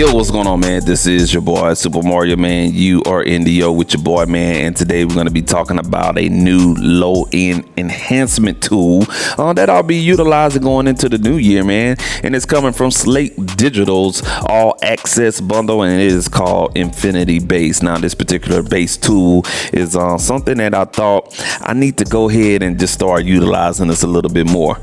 Yo, what's going on, man? This is your boy, Super Mario, man. You are in the yo with your boy, man. And today we're going to be talking about a new low-end enhancement tool that I'll be utilizing going into the new year, man. And it's coming from Slate Digital's all-access bundle, and it is called Infinity Bass. Now, this particular bass tool is something that I thought I need to go ahead and just start utilizing this a little bit more.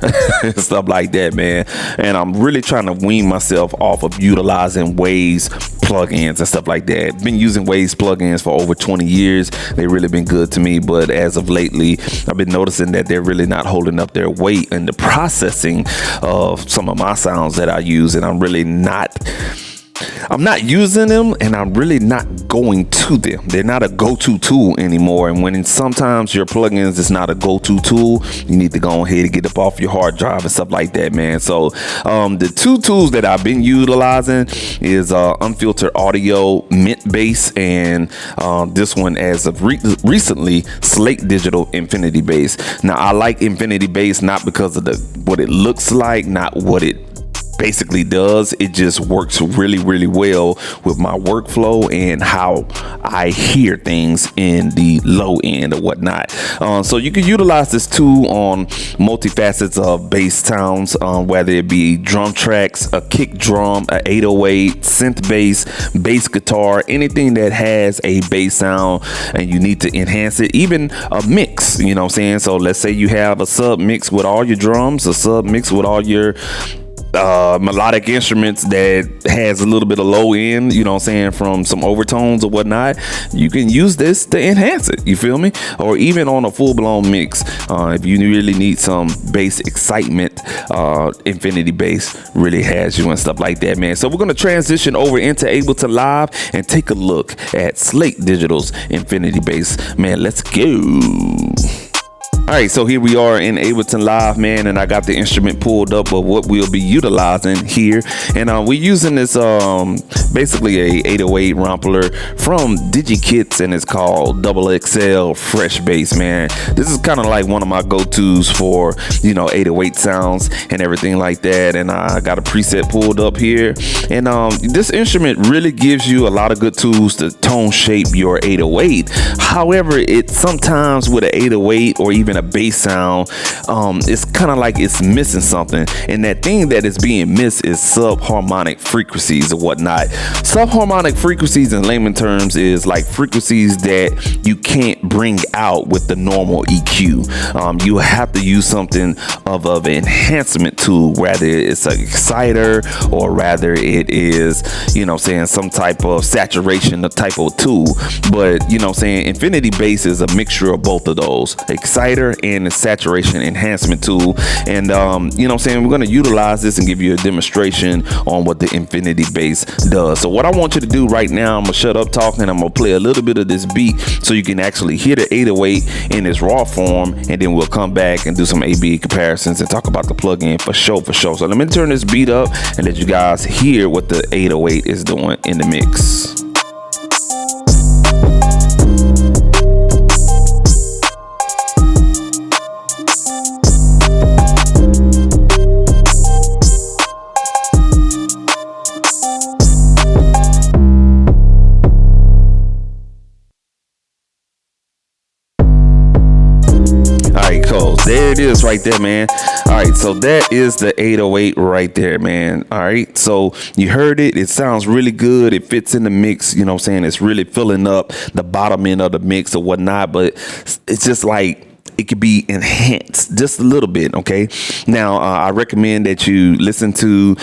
Stuff like that, man. And I'm really trying to wean myself off of utilizing Waves plugins and stuff like that. Been using Waves plugins for over 20 years. They've really been good to me, but as of lately, I've been noticing that they're really not holding up their weight in the processing of some of my sounds that I use, and I'm not using them, and I'm really not going to them. They're not a go-to tool anymore. And when sometimes your plugins is not a go-to tool, you need to go ahead and get up off your hard drive and stuff like that, man. So the two tools that I've been utilizing is Unfiltered Audio Mint Bass, and this one as of recently, Slate Digital Infinity Bass. Now, I like Infinity Bass not because of what it looks like, not what it basically does. It just works really, really well with my workflow and how I hear things in the low end or whatnot. So you can utilize this tool on multifacets of bass sounds, whether it be drum tracks, a kick drum, a 808, synth bass guitar, anything that has a bass sound and you need to enhance it, even a mix, you know what I'm saying? So let's say you have a sub mix with all your drums, a sub mix with all your melodic instruments that has a little bit of low end, you know what I'm saying, from some overtones or whatnot. You can use this to enhance it, you feel me? Or even on a full-blown mix, if you really need some bass excitement, Infinity Bass really has you and stuff like that, man. So we're going to transition over into Ableton Live and take a look at Slate Digital's Infinity Bass. Man, let's go. All right, so here we are in Ableton Live, man, and I got the instrument pulled up of what we'll be utilizing here. And we're using this basically a 808 Rumpler from DigiKits, and it's called Double XL Fresh Bass, man. This is kind of like one of my go-tos for, 808 sounds and everything like that. And I got a preset pulled up here. And this instrument really gives you a lot of good tools to tone shape your 808. However, it sometimes with an 808 or even a bass sound, it's kind of like it's missing something, and that thing that is being missed is subharmonic frequencies or whatnot. Subharmonic frequencies in layman terms is like frequencies that you can't bring out with the normal EQ. You have to use something of an enhancement tool, whether it's an exciter or rather it is, some type of saturation type of tool. But Infinity Bass is a mixture of both of those, exciter and a saturation enhancement tool. And we're going to utilize this and give you a demonstration on what the Infinity Bass does. So what I want you to do right now, I'm gonna shut up talking, I'm gonna play a little bit of this beat so you can actually hear the 808 in its raw form, and then we'll come back and do some A/B comparisons and talk about the plugin for sure. So let me turn this beat up and let you guys hear what the 808 is doing in the mix. There it is right there, man. All right, so that is the 808 right there, man. All right, so you heard it. It sounds really good. It fits in the mix, it's really filling up the bottom end of the mix or whatnot, but it's just like it could be enhanced just a little bit. Okay, now I recommend that you listen to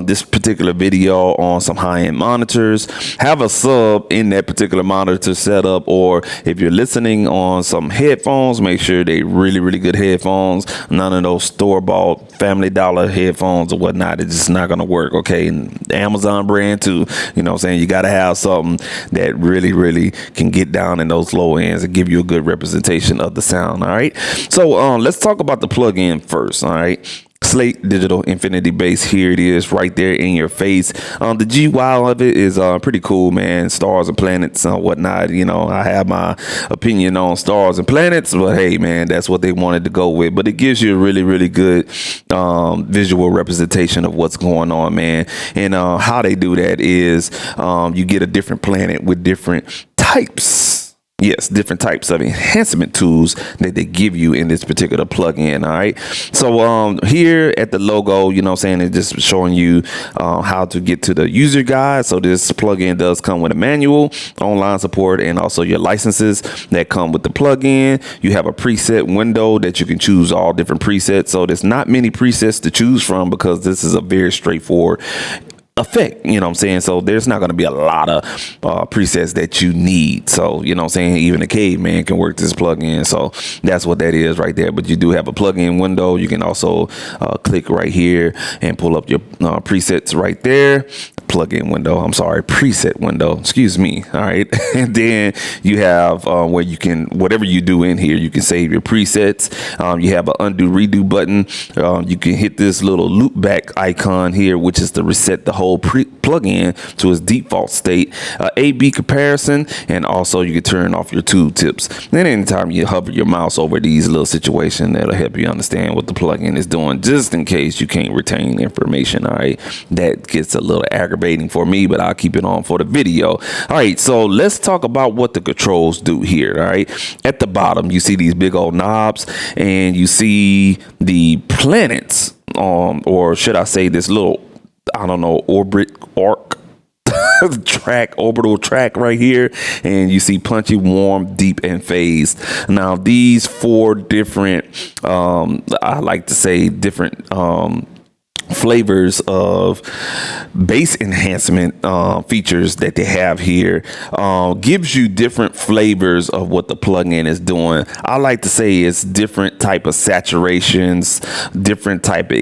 this particular video on some high-end monitors. Have a sub in that particular monitor setup, or if you're listening on some headphones, make sure they really good headphones. None of those store-bought Family Dollar headphones or whatnot. It's just not gonna work. Okay, and the Amazon brand too, you got to have something that really can get down in those low ends and give you a good representation of the sound. All right, so let's talk about the plugin first. All right, Slate Digital Infinity Bass. Here it is right there in your face. The GY of it is pretty cool, man. Stars and planets and whatnot. You know, I have my opinion on stars and planets, but hey, man, that's what they wanted to go with. But it gives you a really, really good visual representation of what's going on, man. And how they do that is you get a different planet with different types. Yes, different types of enhancement tools that they give you in this particular plugin. All right. So here at the logo, you know what I'm saying, it's just showing you how to get to the user guide. So this plugin does come with a manual, online support, and also your licenses that come with the plugin. You have a preset window that you can choose all different presets. So there's not many presets to choose from because this is a very straightforward effect, you know what I'm saying? So there's not going to be a lot of presets that you need. So, you know what I'm saying? Even a caveman can work this plugin. So that's what that is right there. But you do have a plugin window. You can also click right here and pull up your presets right there. Plugin window. I'm sorry, preset window. Excuse me. All right. And then you have where you can, whatever you do in here, you can save your presets. You have an undo redo button. You can hit this little loop back icon here, which is to reset the whole plugin to its default state. A/B comparison, and also you can turn off your tooltips. Then anytime you hover your mouse over these little situations, that'll help you understand what the plugin is doing, just in case you can't retain information. All right. That gets a little aggravating for me, but I'll keep it on for the video. All right, so let's talk about what the controls do here. All right, at the bottom you see these big old knobs, and you see the planets, or should I say this little, I don't know, orbital track right here, and you see punchy, warm, deep, and phased. Now these four different I like to say different flavors of bass enhancement features that they have here gives you different flavors of what the plugin is doing. I like to say it's different type of saturations, different type of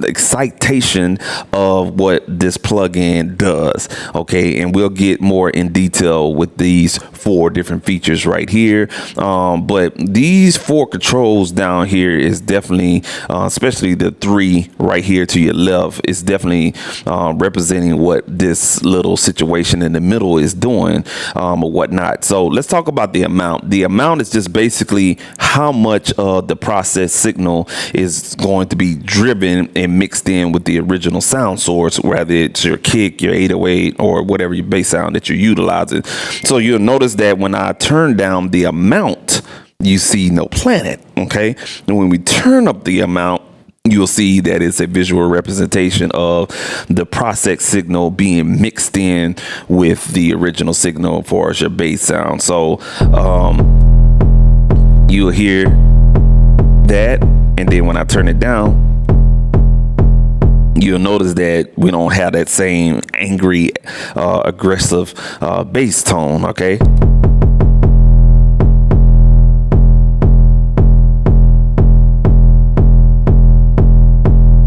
excitation of what this plugin does. Okay, and we'll get more in detail with these four different features right here, but these four controls down here is definitely especially the three right here to your left is definitely representing what this little situation in the middle is doing or whatnot. So let's talk about the amount. The amount is just basically how much of the process signal is going to be driven and mixed in with the original sound source, whether it's your kick, your 808, or whatever your bass sound that you're utilizing. So you'll notice that when I turn down the amount, you see no planet. Okay, and when we turn up the amount, you'll see that it's a visual representation of the process signal being mixed in with the original signal for your bass sound. So you'll hear that, and then when I turn it down, you'll notice that we don't have that same angry, aggressive bass tone. Okay.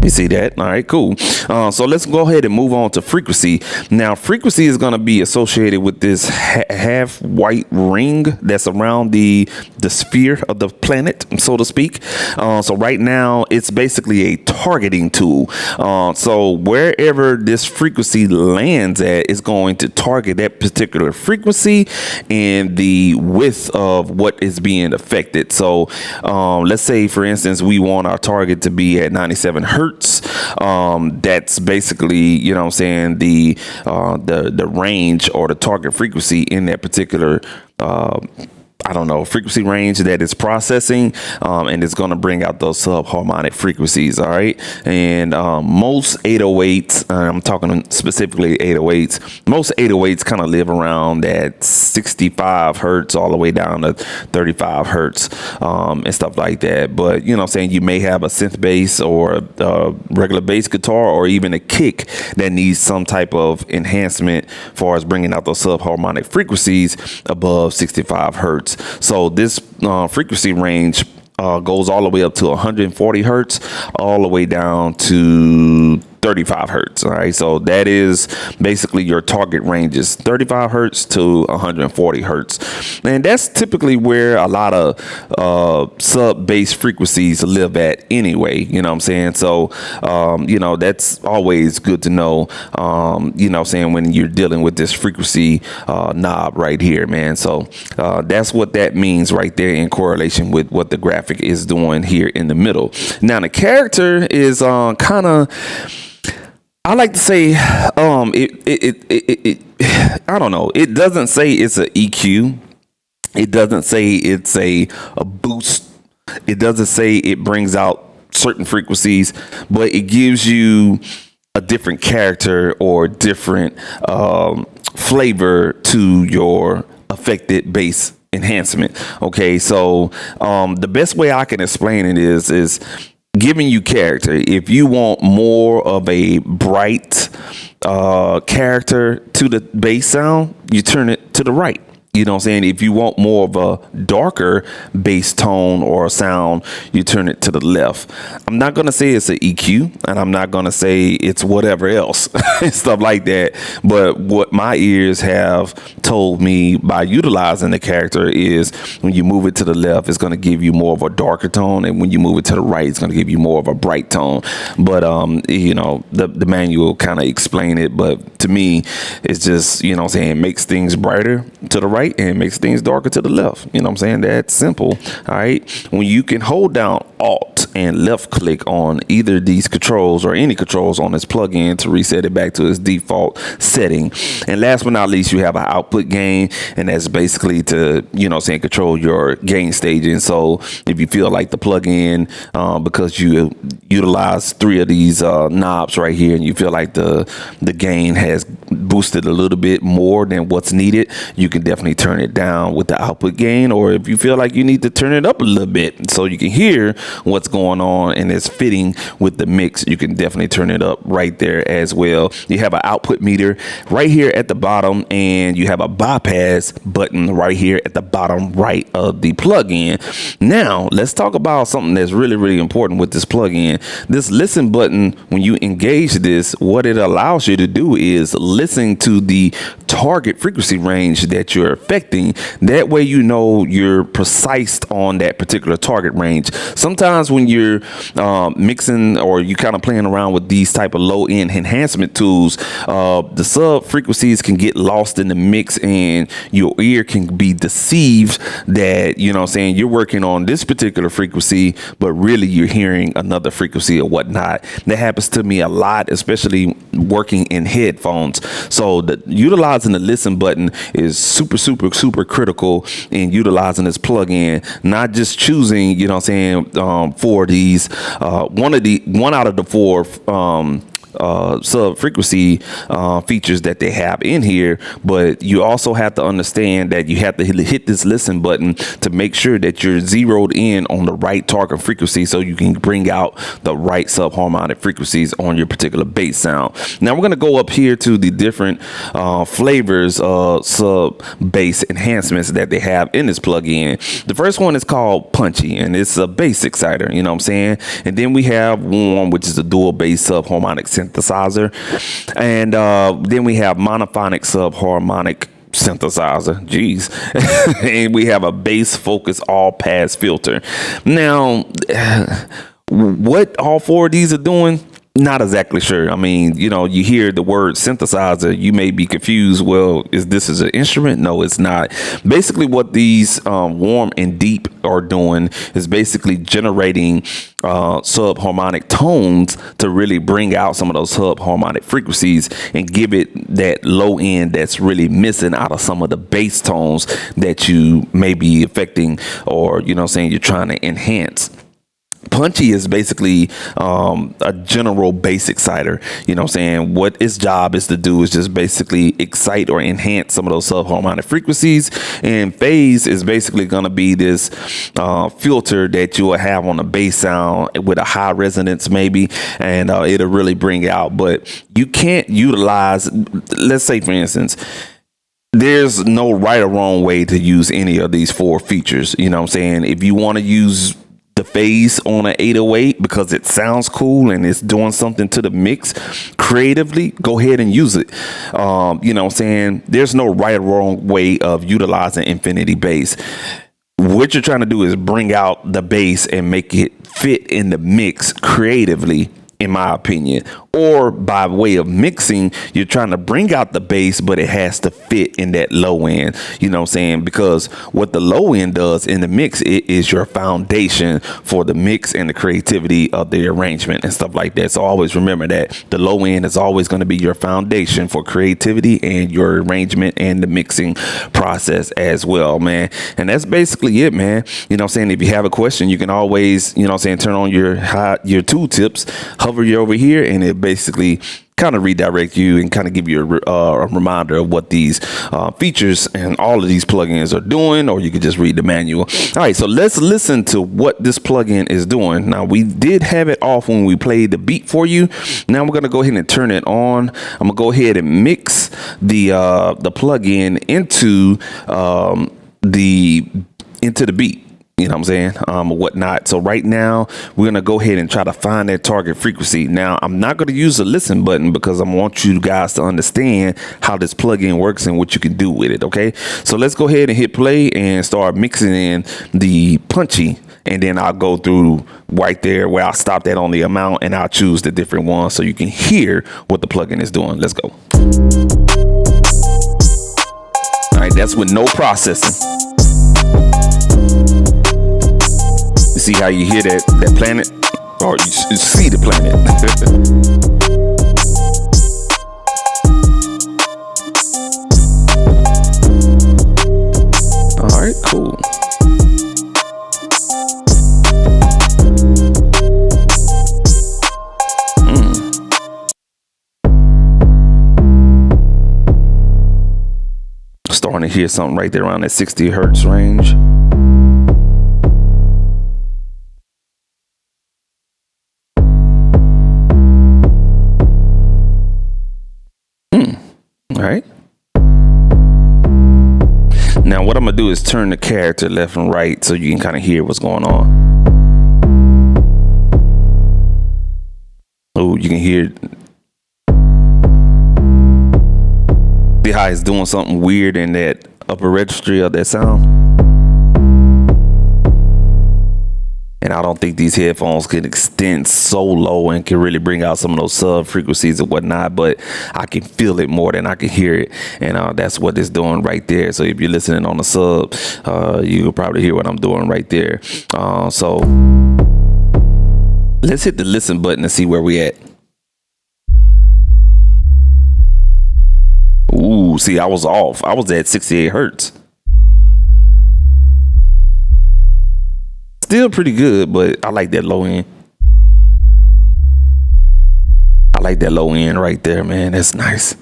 You see that? All right, cool. So let's go ahead and move on to frequency. Now, frequency is going to be associated with this half white ring that's around the sphere of the planet, so to speak. So right now, it's basically a targeting tool. So wherever this frequency lands at, it's going to target that particular frequency and the width of what is being affected. So let's say, for instance, we want our target to be at 97 hertz. That's basically, you know what I'm saying, the range or the target frequency in that particular frequency range that it's processing, and it's going to bring out those subharmonic frequencies. All right. And most 808s, I'm talking specifically 808s, most 808s kind of live around that 65 hertz all the way down to 35 hertz and stuff like that. But, you know what I'm saying, you may have a synth bass or a regular bass guitar or even a kick that needs some type of enhancement as far as bringing out those subharmonic frequencies above 65 hertz. So this frequency range goes all the way up to 140 hertz, all the way down to 35 hertz. All right. So that is basically your target ranges, 35 hertz to 140 hertz. And that's typically where a lot of sub bass frequencies live at anyway. You know what I'm saying? So, that's always good to know, when you're dealing with this frequency knob right here, man. So that's what that means right there in correlation with what the graphic is doing here in the middle. Now, the character is kind of, I like to say, I don't know. It doesn't say it's an EQ. It doesn't say it's a boost. It doesn't say it brings out certain frequencies, but it gives you a different character or different flavor to your affected bass enhancement. Okay, so the best way I can explain it is giving you character. If you want more of a bright character to the bass sound, you turn it to the right. You know what I'm saying? If you want more of a darker bass tone or sound, you turn it to the left. I'm not going to say it's an EQ, and I'm not going to say it's whatever else and stuff like that. But what my ears have told me by utilizing the character is when you move it to the left, it's going to give you more of a darker tone. And when you move it to the right, it's going to give you more of a bright tone. But, the manual kind of explain it. But to me, it's just, it makes things brighter to the right and makes things darker to the left. You know what I'm saying? That's simple. All right. When you can hold down Alt and left click on either of these controls or any controls on this plugin to reset it back to its default setting. And last but not least, you have an output gain, and that's basically to, control your gain staging. So if you feel like the plugin, because you utilize 3 of these knobs right here, and you feel like the gain has boosted a little bit more than what's needed, you can definitely turn it down with the output gain. Or if you feel like you need to turn it up a little bit so you can hear what's going on and it's fitting with the mix, you can definitely turn it up right there as well. You have an output meter right here at the bottom, and you have a bypass button right here at the bottom right of the plugin. Now let's talk about something that's really, really important with this plugin. This listen button, when you engage this, what it allows you to do is listen to the target frequency range that you're affecting. That way you're precise on that particular target range. Sometimes when you're mixing or you kind of playing around with these type of low end enhancement tools, the sub frequencies can get lost in the mix, and your ear can be deceived that you're working on this particular frequency, but really you're hearing another frequency or whatnot. That happens to me a lot, especially working in headphones. So utilizing the listen button is super, super, super critical in utilizing this plugin. Not just choosing, for these one out of the 4 sub frequency features that they have in here, but you also have to understand that you have to hit this listen button to make sure that you're zeroed in on the right target frequency so you can bring out the right subharmonic frequencies on your particular bass sound. Now we're going to go up here to the different flavors of sub bass enhancements that they have in this plugin. The first one is called Punchy, and it's a bass exciter, you know what I'm saying? And then we have Warm, which is a dual bass subharmonic synthesizer, and then we have monophonic subharmonic synthesizer. Jeez. And we have a bass focus all pass filter. Now, what all 4 of these are doing, not exactly sure. I mean, you hear the word synthesizer, you may be confused. Well, is this an instrument? No, it's not. Basically, what these Warm and Deep are doing is basically generating subharmonic tones to really bring out some of those subharmonic frequencies and give it that low end that's really missing out of some of the bass tones that you may be affecting, or you're trying to enhance. Punchy is basically a general bass exciter. What its job is to do is just basically excite or enhance some of those subharmonic frequencies. And phase is basically going to be this filter that you will have on a bass sound with a high resonance maybe, and it'll really bring out. But you can't utilize, let's say for instance, there's no right or wrong way to use any of these 4 features. If you want to use the phase on an 808 because it sounds cool and it's doing something to the mix creatively, go ahead and use it. You know what I'm saying? There's no right or wrong way of utilizing infinity bass. What you're trying to do is bring out the bass and make it fit in the mix creatively, in my opinion. Or by way of mixing, you're trying to bring out the bass, but it has to fit in that low end. You know what I'm saying? Because what the low end does in the mix, it is your foundation for the mix and the creativity of the arrangement and stuff like that. So always remember that the low end is always going to be your foundation for creativity and your arrangement and the mixing process as well, man. And that's basically it, man. You know what I'm saying? If you have a question, you can always, you know what I'm saying, turn on your tooltips, hover you over here, and it basically kind of redirect you and kind of give you a reminder of what these features and all of these plugins are doing, or you could just read the manual. All right, so let's listen to what this plugin is doing. Now, we did have it off when we played the beat for you. Now we're gonna go ahead and turn it on. I'm gonna go ahead and mix the plugin into the beat. You know what I'm saying? Whatnot. So right now we're going to go ahead and try to find that target frequency. Now, I'm not going to use the listen button because I want you guys to understand how this plugin works and what you can do with it. OK, so let's go ahead and hit play and start mixing in the Punchy. And then I'll go through right there where I'll stop that on the amount and I'll choose the different ones so you can hear what the plugin is doing. Let's go. All right, that's with no processing. See how you hear that planet, or you see the planet. All right, cool. Starting to hear something right there around that 60 hertz range. All right. Now what I'm gonna do is turn the character left and right so you can kind of hear what's going on. Oh, you can hear. See how it's doing something weird in that upper registry of that sound? And I don't think these headphones can extend so low and can really bring out some of those sub frequencies and whatnot, but I can feel it more than I can hear it. And that's what it's doing right there. So if you're listening on the sub, you'll probably hear what I'm doing right there. So let's hit the listen button and see where we at. Ooh, see, I was off. I was at 68 hertz. Still pretty good, but I like that low end. I like that low end right there, man. That's nice.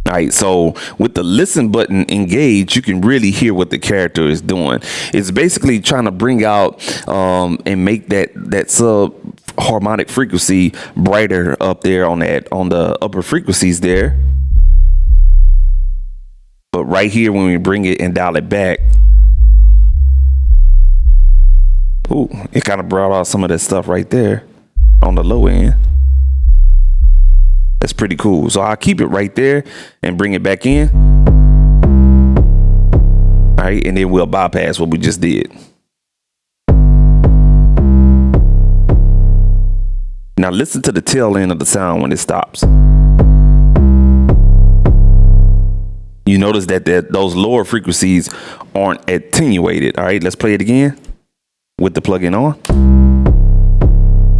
All right, so with the listen button engaged, you can really hear what the character is doing. It's basically trying to bring out and make that sub harmonic frequency brighter up there on the upper frequencies there. But right here, when we bring it and dial it back, ooh, it kind of brought out some of that stuff right there on the low end. That's pretty cool. So I'll keep it right there and bring it back in. All right, and then we'll bypass what we just did. Now listen to the tail end of the sound when it stops. You notice that those lower frequencies aren't attenuated. All right, let's play it again with the plugin on.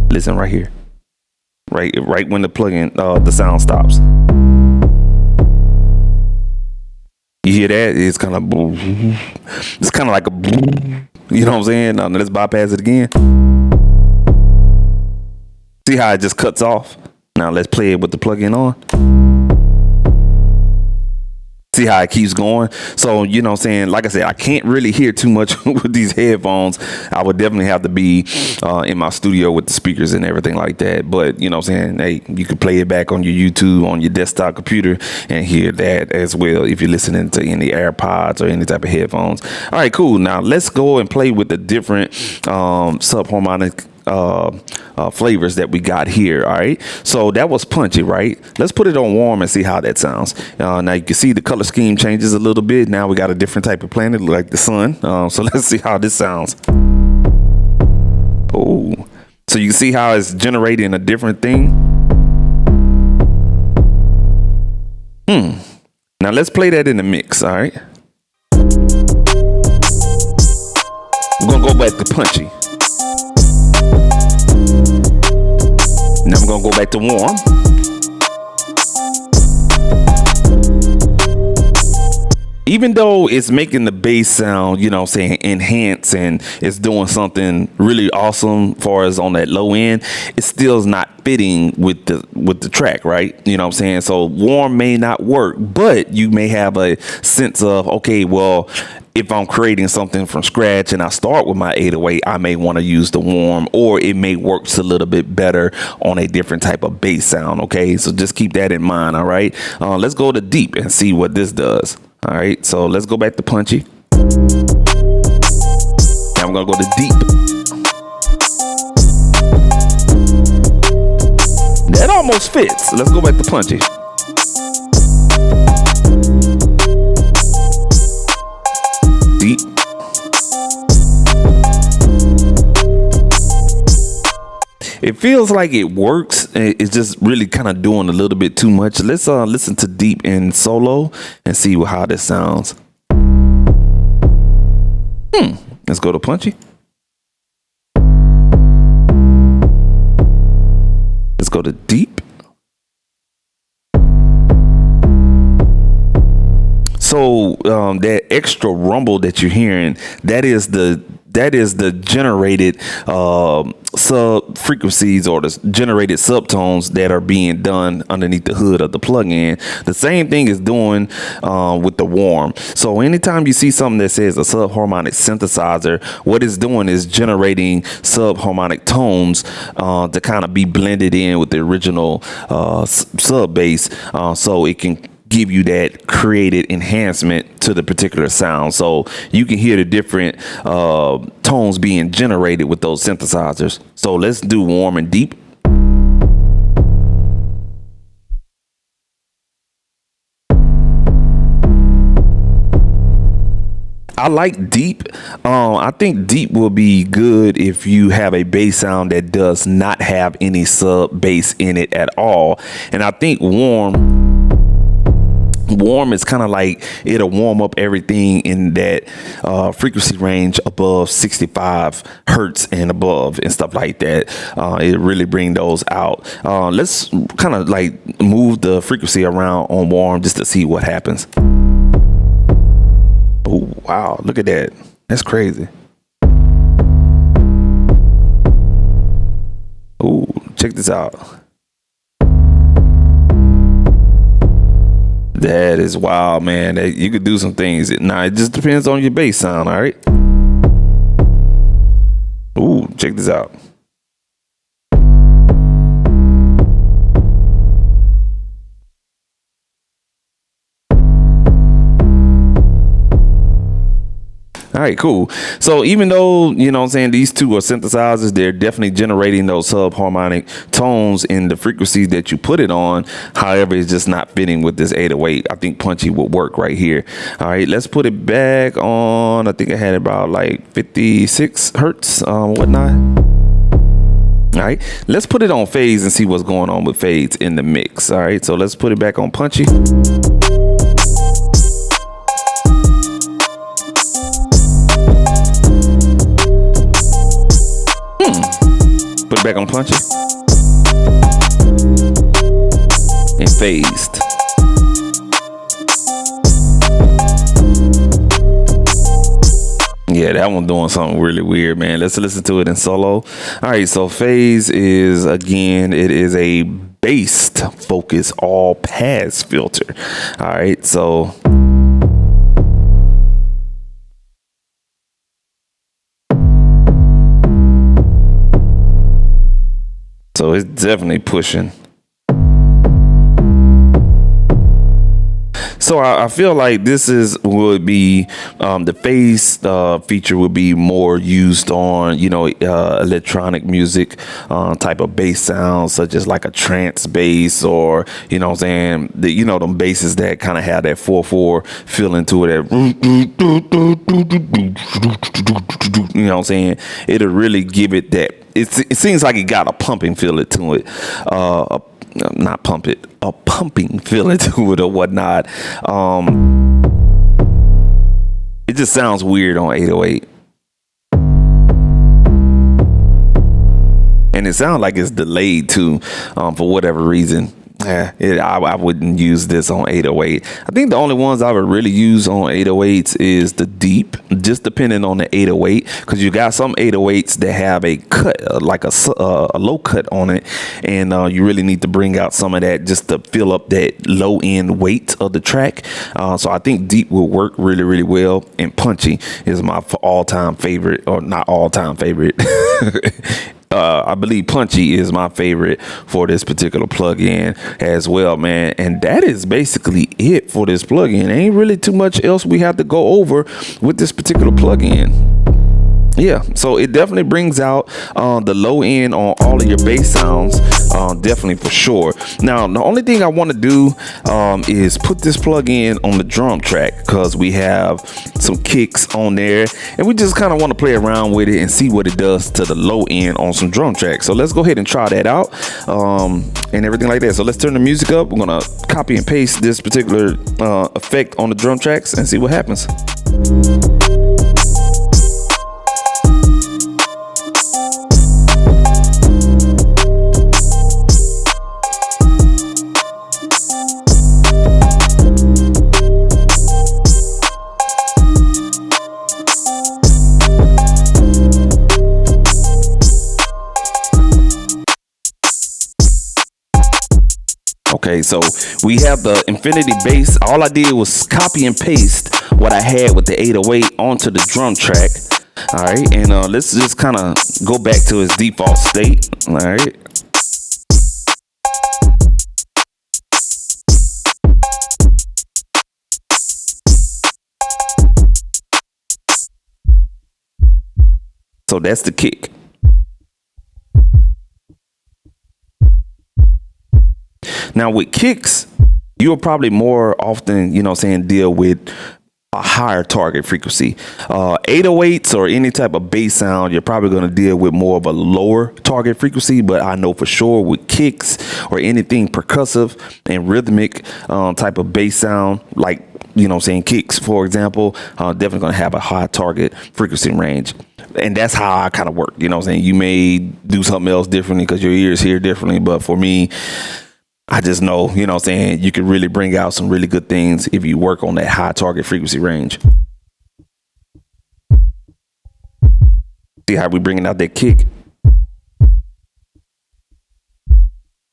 Listen right here. Right when the plugin, the sound stops. You hear that? It's kind of like a, you know what I'm saying? Now let's bypass it again. See how it just cuts off? Now let's play it with the plugin on. See how it keeps going. So, you know what I'm saying? Like I said, I can't really hear too much with these headphones. I would definitely have to be in my studio with the speakers and everything like that. But, you know what I'm saying? Hey, you can play it back on your YouTube, on your desktop computer, and hear that as well if you're listening to any AirPods or any type of headphones. All right, cool. Now, let's go and play with the different subharmonic flavors that we got here. All right, so that was Punchy, right? Let's put it on warm and see how that sounds. Now you can see the color scheme changes a little bit. Now we got a different type of planet like the sun. So let's see how this sounds. Oh, so you can see how it's generating a different thing. Now let's play that in the mix. All right, we're gonna go back to Punchy. Now I'm gonna go back to warm. Even though it's making the bass sound, you know what I'm saying, enhance, and it's doing something really awesome far as on that low end, it still is not fitting with the track, right? You know what I'm saying? So warm may not work, but you may have a sense of, okay, well, if I'm creating something from scratch and I start with my 808, I may want to use the warm, or it may work a little bit better on a different type of bass sound. Okay, so just keep that in mind. All right, let's go to deep and see what this does. All right, so let's go back to Punchy. Now I'm gonna go to deep. That almost fits. Let's go back to Punchy. Deep. It feels like it works. It's just really kind of doing a little bit too much. Let's listen to deep in solo and see how this sounds. Let's go to Punchy. Let's go to deep. So that extra rumble that you're hearing, that is the generated sub frequencies or the generated subtones that are being done underneath the hood of the plugin. The same thing is doing with the warm. So anytime you see something that says a subharmonic synthesizer, what it's doing is generating subharmonic tones to kind of be blended in with the original sub bass, so it can give you that created enhancement to the particular sound. So you can hear the different tones being generated with those synthesizers. So let's do warm and deep. I like deep. I think deep will be good if you have a bass sound that does not have any sub bass in it at all. And I think warm is kind of like it'll warm up everything in that frequency range above 65 hertz and above and stuff like that. It really bring those out. Let's kind of like move the frequency around on warm just to see what happens. Oh wow, look at that. That's crazy. Oh, check this out. That is wild, man. You could do some things. Now, it just depends on your bass sound, all right? Ooh, check this out. All right, cool. So even though, you know what I'm saying, these two are synthesizers, they're definitely generating those subharmonic tones in the frequency that you put it on. However, it's just not fitting with this 808. I think Punchy would work right here. All right, let's put it back on. I think I had about like 56 hertz, whatnot. All right, let's put it on fades and see what's going on with fades in the mix. All right, so let's put it back on Punchy. Put it back on Punchy. And phased. Yeah, that one doing something really weird, man. Let's listen to it in solo. All right, so phase is, again, it is a bass focus all pass filter. All right, so So it's definitely pushing. So I feel like this would be the phase feature would be more used on electronic music type of bass sounds, such as like a trance bass, or you know what I'm saying, them basses that kind of have that 4/4 feeling to it. You know what I'm saying? It'll really give it that. It seems like it got a pumping feeling to it. Not pump it, a pumping feeling to it or whatnot. It just sounds weird on 808. And it sounds like it's delayed too, for whatever reason. I wouldn't use this on 808. I think the only ones I would really use on 808s is the deep, just depending on the 808, because you got some 808s that have a cut, like a low cut on it, and you really need to bring out some of that just to fill up that low end weight of the track. So I think deep will work really, really well. And Punchy is my all-time favorite, or not all-time favorite. I believe Punchy is my favorite for this particular plugin as well, man. And that is basically it for this plugin. Ain't really too much else we have to go over with this particular plugin. Yeah, so it definitely brings out the low end on all of your bass sounds, definitely for sure. Now, the only thing I want to do is put this plug-in on the drum track, because we have some kicks on there, and we just kind of want to play around with it and see what it does to the low end on some drum tracks. So let's go ahead and try that out and everything like that. So let's turn the music up. We're going to copy and paste this particular effect on the drum tracks and see what happens. Okay, so we have the Infinity bass. All I did was copy and paste what I had with the 808 onto the drum track. All right, and let's just kind of go back to its default state. All right. So that's the kick. Now with kicks, you'll probably more often, deal with a higher target frequency. 808s or any type of bass sound, you're probably going to deal with more of a lower target frequency. But I know for sure with kicks or anything percussive and rhythmic type of bass sound, like, kicks, for example, definitely going to have a high target frequency range. And that's how I kind of work. You may do something else differently because your ears hear differently. But for me, I just know, you can really bring out some really good things if you work on that high target frequency range. See how we bringing out that kick?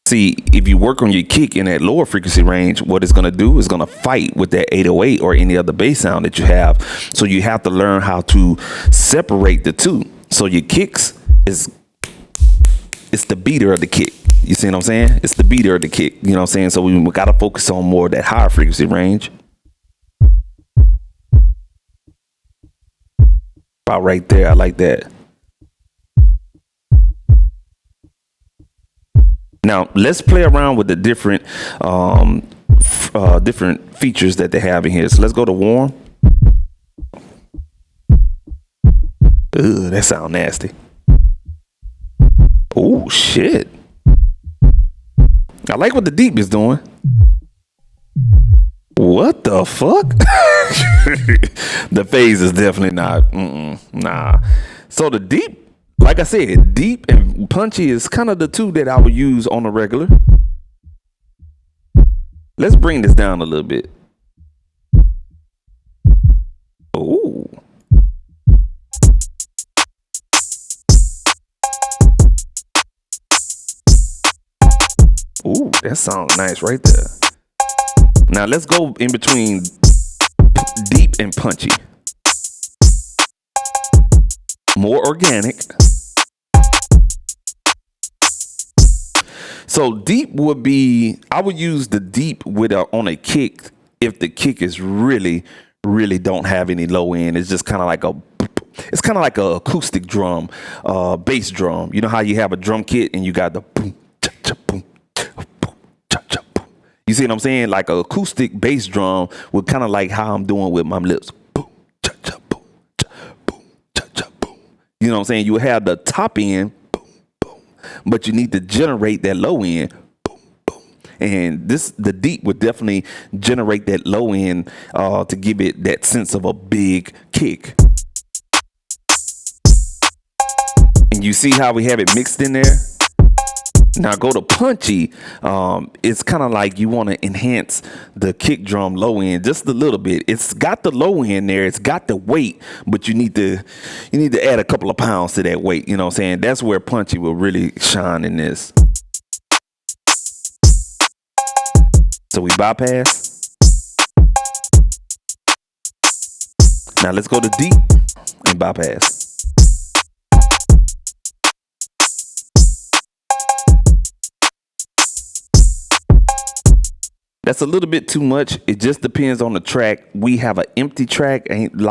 See, if you work on your kick in that lower frequency range, what it's going to do is going to fight with that 808 or any other bass sound that you have. So you have to learn how to separate the two. So your kicks it's the beater of the kick. You see what I'm saying? It's the beater of the kick. You know what I'm saying? So we got to focus on more of that higher frequency range. About right there. I like that. Now let's play around with the different different features that they have in here. So let's go to warm. Ugh, that sound nasty. Oh shit. I like what the deep is doing. What the fuck? The phase is definitely not. Nah. So the deep, like I said, deep and punchy is kind of the two that I would use on a regular. Let's bring this down a little bit. Ooh. Ooh, that sounds nice right there. Now let's go in between deep and punchy. More organic. So deep would be, I would use the deep with on a kick if the kick is really, really don't have any low end. It's just kind of like it's kind of like a acoustic drum, bass drum. You know how you have a drum kit and you got the boom, cha cha boom, boom, cha cha boom. You see what I'm saying? Like an acoustic bass drum with kind of like how I'm doing with my lips. Boom, cha cha boom, cha boom, cha cha boom. You know what I'm saying? You have the top end, boom, boom, but you need to generate that low end. And the deep would definitely generate that low end to give it that sense of a big kick. And you see how we have it mixed in there? Now go to Punchy. It's kind of like you want to enhance the kick drum low end just a little bit. It's got the low end there. It's got the weight, but you need to add a couple of pounds to that weight. You know what I'm saying? That's where Punchy will really shine in this. So we bypass. Now let's go to deep and bypass. That's a little bit too much. It just depends on the track. We have an empty track, ain't a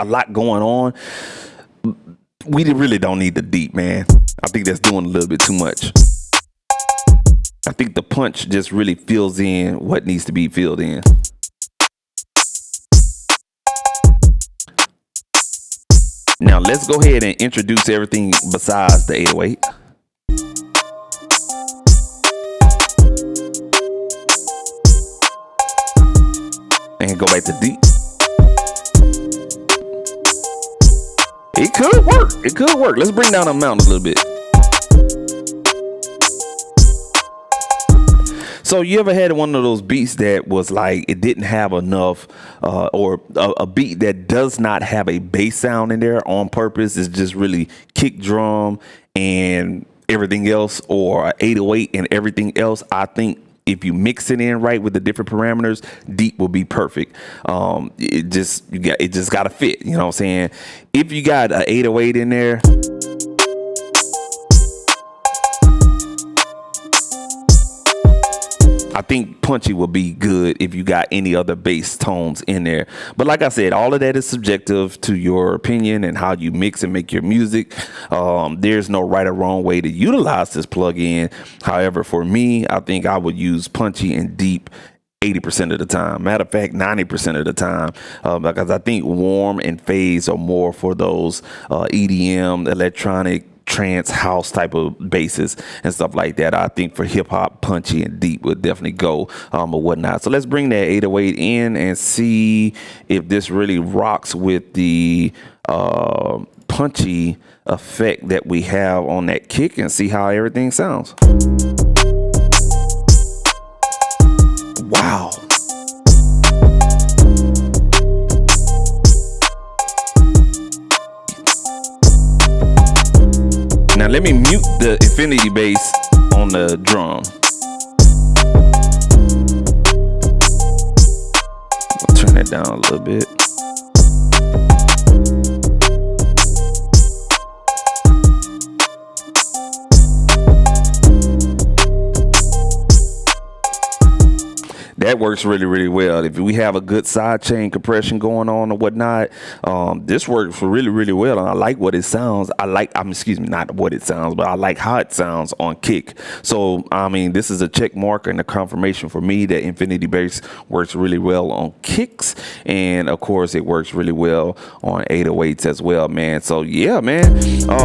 lot going on. We really don't need the deep, man. I think that's doing a little bit too much. I think the punch just really fills in what needs to be filled in. Now let's go ahead and introduce everything besides the 808. And go back to deep. It could work. It could work. Let's bring down the amount a little bit. So you ever had one of those beats that was like it didn't have enough or a beat that does not have a bass sound in there on purpose? It's just really kick drum and everything else, or 808 and everything else. I think if you mix it in right with the different parameters, deep will be perfect. It just got to fit. You know what I'm saying? If you got an 808 in there, I think Punchy will be good if you got any other bass tones in there. But like I said, all of that is subjective to your opinion and how you mix and make your music. There's no right or wrong way to utilize this plugin. However, for me, I think I would use Punchy and deep 80% of the time. Matter of fact, 90% of the time, because I think warm and phase are more for those EDM, electronic, trance, house type of basses and stuff like that. I think for hip hop, Punchy and deep would definitely go or whatnot. So let's bring that 808 in and see if this really rocks with the Punchy effect that we have on that kick, and see how everything sounds. Wow. Now let me mute the infinity bass on the drum. I'll turn that down a little bit. That works really, really well. If we have a good side chain compression going on or whatnot, this works really, really well. And I like what it sounds. Not what it sounds, but I like how it sounds on kick. So, I mean, this is a check mark and a confirmation for me that Infinity Bass works really well on kicks. And of course, it works really well on 808s as well, man. So yeah, man,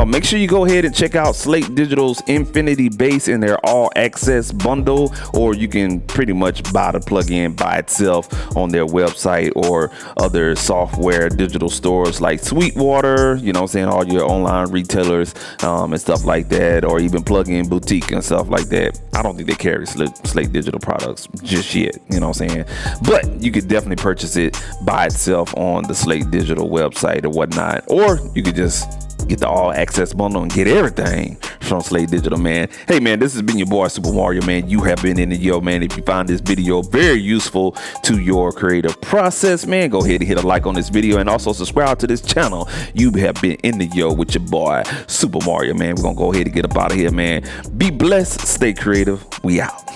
make sure you go ahead and check out Slate Digital's Infinity Bass in their all access bundle, or you can pretty much buy the plugin by itself on their website or other software digital stores like Sweetwater, you know what I'm saying, all your online retailers and stuff like that, or even Plugin Boutique and stuff like that. I don't think they carry Slate Digital products just yet, you know what I'm saying, but you could definitely purchase it by itself on the Slate Digital website or whatnot, or you could just get the all access bundle and get everything from Slate Digital, man. Hey, man, this has been your boy Super Mario, man. You have been in the yo, man. If you find this video very useful to your creative process, man, go ahead and hit a like on this video and also subscribe to this channel. You have been in the yo with your boy Super Mario, man. We're gonna go ahead and get up out of here, man. Be blessed, stay creative. We out.